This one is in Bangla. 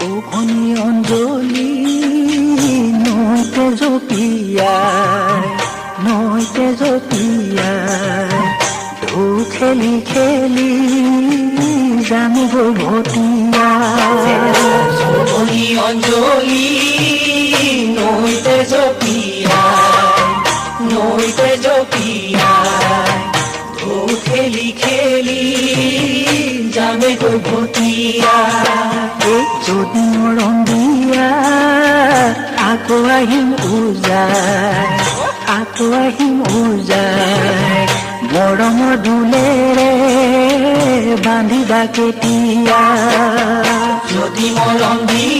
ওখনি অঞ্জলি নৈতে জপিয়াই ঢৌ খেলি খেলি জানি গৈ ভটিয়া ওখনি অঞ্জলি নৈতে জপিয়াই ঢৌ খেলি খেলি যামে গৈ ভটিয়া যদি মৰম দিয়া আকৌ আহিম উজাই মৰমৰ দোলেৰে বান্ধিবা কেতিয়া যদি মৰম দিয়া